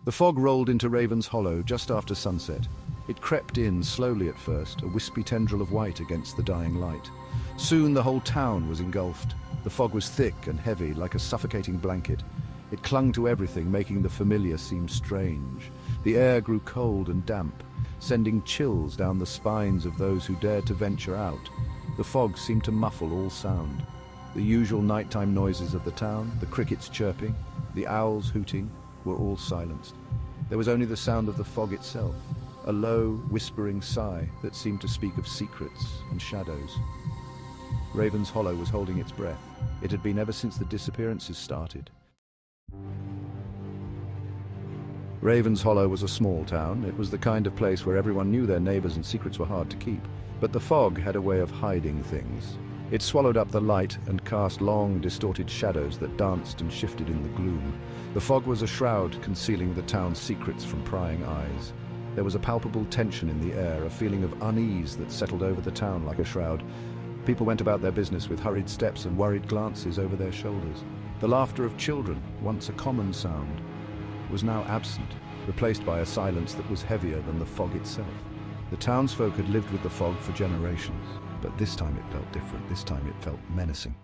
The fog rolled into Raven's Hollow just after sunset. It crept in slowly at first, a wispy tendril of white against the dying light. Soon the whole town was engulfed. The fog was thick and heavy, like a suffocating blanket. It clung to everything, making the familiar seem strange. The air grew cold and damp, sending chills down the spines of those who dared to venture out. The fog seemed to muffle all sound. The usual nighttime noises of the town, the crickets chirping, the owls hooting, were all silenced. There was only the sound of the fog itself, a low, whispering sigh that seemed to speak of secrets and shadows. Raven's Hollow was holding its breath. It had been ever since the disappearances started. Raven's Hollow was a small town. It was the kind of place where everyone knew their neighbors and secrets were hard to keep. But the fog had a way of hiding things. It swallowed up the light and cast long, distorted shadows that danced and shifted in the gloom. The fog was a shroud concealing the town's secrets from prying eyes. There was a palpable tension in the air, a feeling of unease that settled over the town like a shroud. People went about their business with hurried steps and worried glances over their shoulders. The laughter of children, once a common sound, was now absent, replaced by a silence that was heavier than the fog itself. The townsfolk had lived with the fog for generations, but this time it felt different. This time it felt menacing.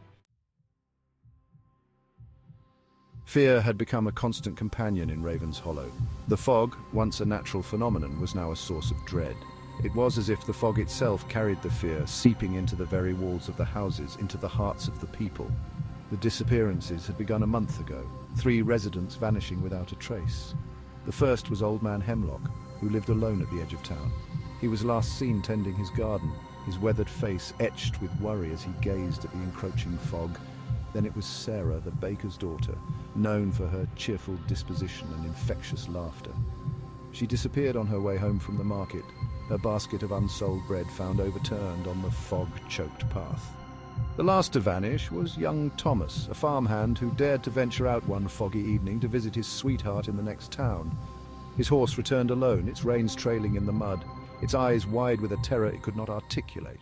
Fear had become a constant companion in Raven's Hollow. The fog, once a natural phenomenon, was now a source of dread. It was as if the fog itself carried the fear, seeping into the very walls of the houses, into the hearts of the people. The disappearances had begun a month ago, 3 residents vanishing without a trace. The first was Old Man Hemlock, who lived alone at the edge of town. He was last seen tending his garden, his weathered face etched with worry as he gazed at the encroaching fog. Then it was Sarah, the baker's daughter, known for her cheerful disposition and infectious laughter. She disappeared on her way home from the market, her basket of unsold bread found overturned on the fog-choked path. The last to vanish was young Thomas, a farmhand who dared to venture out one foggy evening to visit his sweetheart in the next town. His horse returned alone, its reins trailing in the mud, its eyes wide with a terror it could not articulate.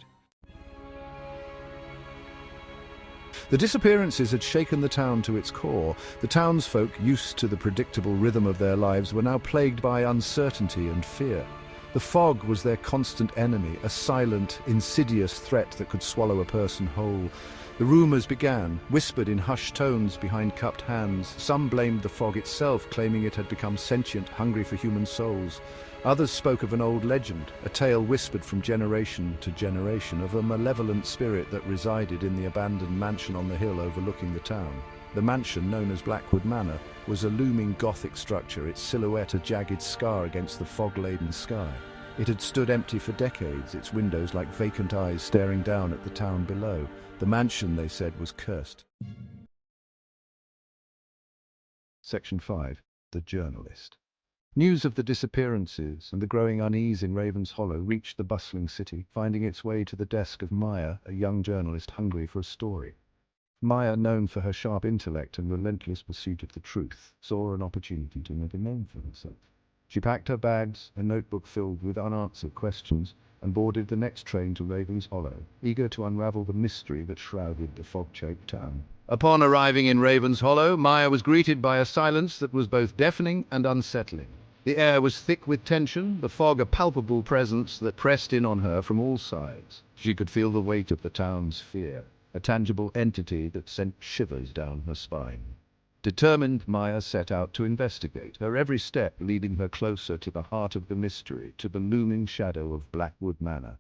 The disappearances had shaken the town to its core. The townsfolk, used to the predictable rhythm of their lives, were now plagued by uncertainty and fear. The fog was their constant enemy, a silent, insidious threat that could swallow a person whole. The rumors began, whispered in hushed tones behind cupped hands. Some blamed the fog itself, claiming it had become sentient, hungry for human souls. Others spoke of an old legend, a tale whispered from generation to generation, of a malevolent spirit that resided in the abandoned mansion on the hill overlooking the town. The mansion, known as Blackwood Manor, was a looming Gothic structure, its silhouette a jagged scar against the fog-laden sky. It had stood empty for decades, its windows like vacant eyes staring down at the town below. The mansion, they said, was cursed. Section 5. The Journalist. News of the disappearances and the growing unease in Raven's Hollow reached the bustling city, finding its way to the desk of Maya, a young journalist hungry for a story. Maya, known for her sharp intellect and relentless pursuit of the truth, saw an opportunity to make a name for herself. She packed her bags, a notebook filled with unanswered questions, and boarded the next train to Raven's Hollow, eager to unravel the mystery that shrouded the fog-choked town. Upon arriving in Raven's Hollow, Maya was greeted by a silence that was both deafening and unsettling. The air was thick with tension, the fog a palpable presence that pressed in on her from all sides. She could feel the weight of the town's fear, a tangible entity that sent shivers down her spine. Determined, Maya set out to investigate, her every step leading her closer to the heart of the mystery, to the looming shadow of Blackwood Manor.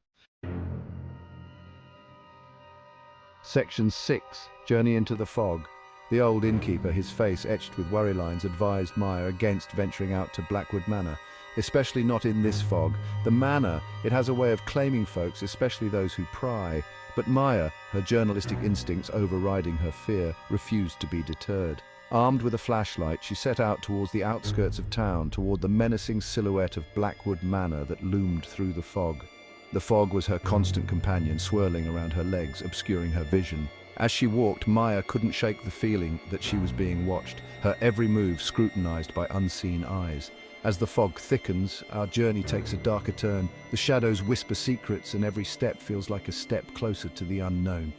Section 6. Journey into the Fog. The old innkeeper, his face etched with worry lines, advised Maya against venturing out to Blackwood Manor, especially not in this fog. The manor, it has a way of claiming folks, especially those who pry. But Maya, her journalistic instincts overriding her fear, refused to be deterred. Armed with a flashlight, she set out towards the outskirts of town, toward the menacing silhouette of Blackwood Manor that loomed through the fog. The fog was her constant companion, swirling around her legs, obscuring her vision. As she walked, Maya couldn't shake the feeling that she was being watched, her every move scrutinized by unseen eyes. As the fog thickens, our journey takes a darker turn. The shadows whisper secrets, and every step feels like a step closer to the unknown.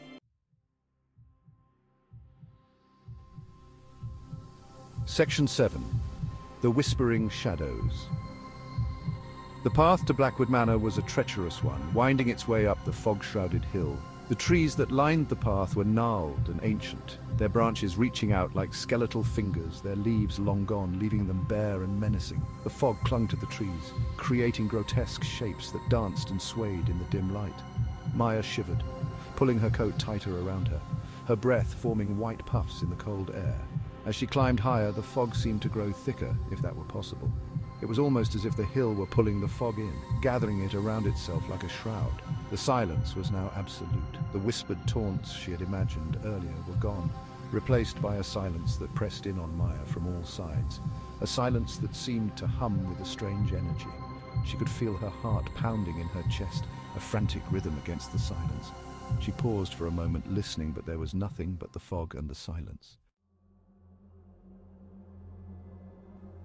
Section 7. The Whispering Shadows. The path to Blackwood Manor was a treacherous one, winding its way up the fog-shrouded hill. The trees that lined the path were gnarled and ancient, their branches reaching out like skeletal fingers, their leaves long gone, leaving them bare and menacing. The fog clung to the trees, creating grotesque shapes that danced and swayed in the dim light. Maya shivered, pulling her coat tighter around her, her breath forming white puffs in the cold air. As she climbed higher, the fog seemed to grow thicker, if that were possible. It was almost as if the hill were pulling the fog in, gathering it around itself like a shroud. The silence was now absolute. The whispered taunts she had imagined earlier were gone, replaced by a silence that pressed in on Maya from all sides. A silence that seemed to hum with a strange energy. She could feel her heart pounding in her chest, a frantic rhythm against the silence. She paused for a moment, listening, but there was nothing but the fog and the silence.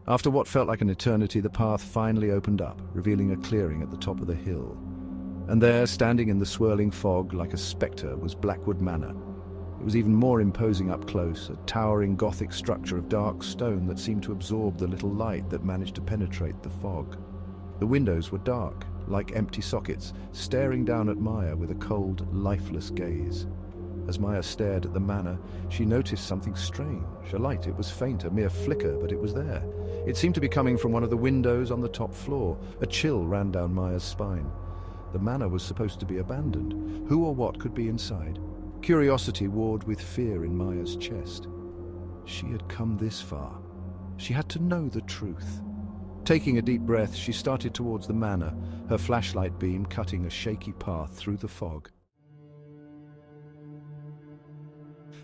After what felt like an eternity, the path finally opened up, revealing a clearing at the top of the hill. And there, standing in the swirling fog like a spectre, was Blackwood Manor. It was even more imposing up close, a towering Gothic structure of dark stone that seemed to absorb the little light that managed to penetrate the fog. The windows were dark, like empty sockets, staring down at Maya with a cold, lifeless gaze. As Maya stared at the manor, she noticed something strange. A light, it was faint, a mere flicker, but it was there. It seemed to be coming from one of the windows on the top floor. A chill ran down Maya's spine. The manor was supposed to be abandoned. Who or what could be inside? Curiosity warred with fear in Maya's chest. She had come this far. She had to know the truth. Taking a deep breath, she started towards the manor, her flashlight beam cutting a shaky path through the fog.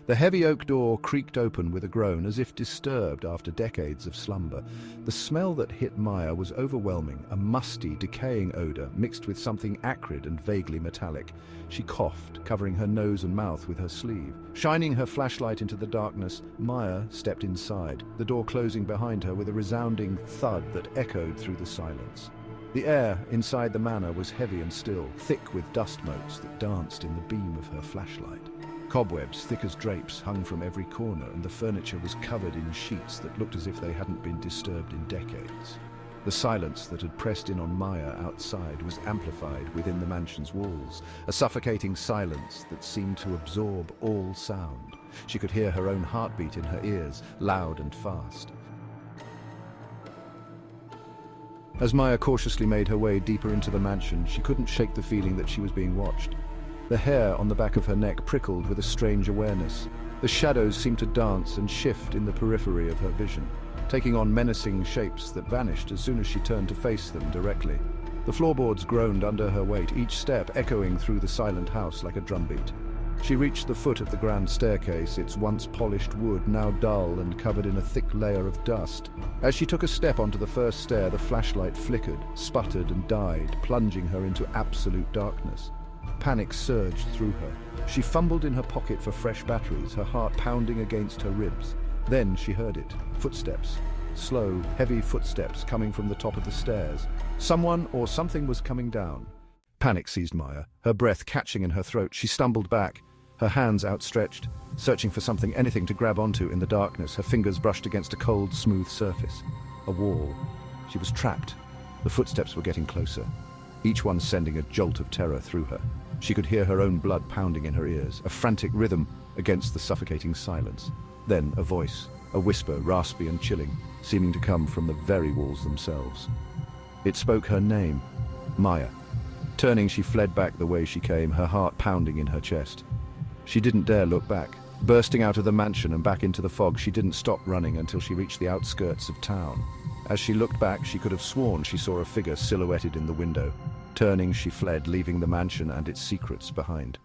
The heavy oak door creaked open with a groan, as if disturbed after decades of slumber. The smell that hit Maya was overwhelming, a musty, decaying odor mixed with something acrid and vaguely metallic. She coughed, covering her nose and mouth with her sleeve. Shining her flashlight into the darkness, Maya stepped inside, the door closing behind her with a resounding thud that echoed through the silence. The air inside the manor was heavy and still, thick with dust motes that danced in the beam of her flashlight. Cobwebs, thick as drapes, hung from every corner, and the furniture was covered in sheets that looked as if they hadn't been disturbed in decades. The silence that had pressed in on Maya outside was amplified within the mansion's walls, a suffocating silence that seemed to absorb all sound. She could hear her own heartbeat in her ears, loud and fast. As Maya cautiously made her way deeper into the mansion, she couldn't shake the feeling that she was being watched. The hair on the back of her neck prickled with a strange awareness. The shadows seemed to dance and shift in the periphery of her vision, taking on menacing shapes that vanished as soon as she turned to face them directly. The floorboards groaned under her weight, each step echoing through the silent house like a drumbeat. She reached the foot of the grand staircase, its once polished wood now dull and covered in a thick layer of dust. As she took a step onto the first stair, the flashlight flickered, sputtered and died, plunging her into absolute darkness. Panic surged through her. She fumbled in her pocket for fresh batteries, her heart pounding against her ribs. Then she heard it. Footsteps. Slow, heavy footsteps coming from the top of the stairs. Someone or something was coming down. Panic seized Maya, her breath catching in her throat. She stumbled back, her hands outstretched, searching for something, anything to grab onto in the darkness. Her fingers brushed against a cold, smooth surface. A wall. She was trapped. The footsteps were getting closer, each one sending a jolt of terror through her. She could hear her own blood pounding in her ears, a frantic rhythm against the suffocating silence. Then a voice, a whisper, raspy and chilling, seeming to come from the very walls themselves. It spoke her name, Maya. Turning, she fled back the way she came, her heart pounding in her chest. She didn't dare look back. Bursting out of the mansion and back into the fog, she didn't stop running until she reached the outskirts of town. As she looked back, she could have sworn she saw a figure silhouetted in the window. Turning, she fled, leaving the mansion and its secrets behind.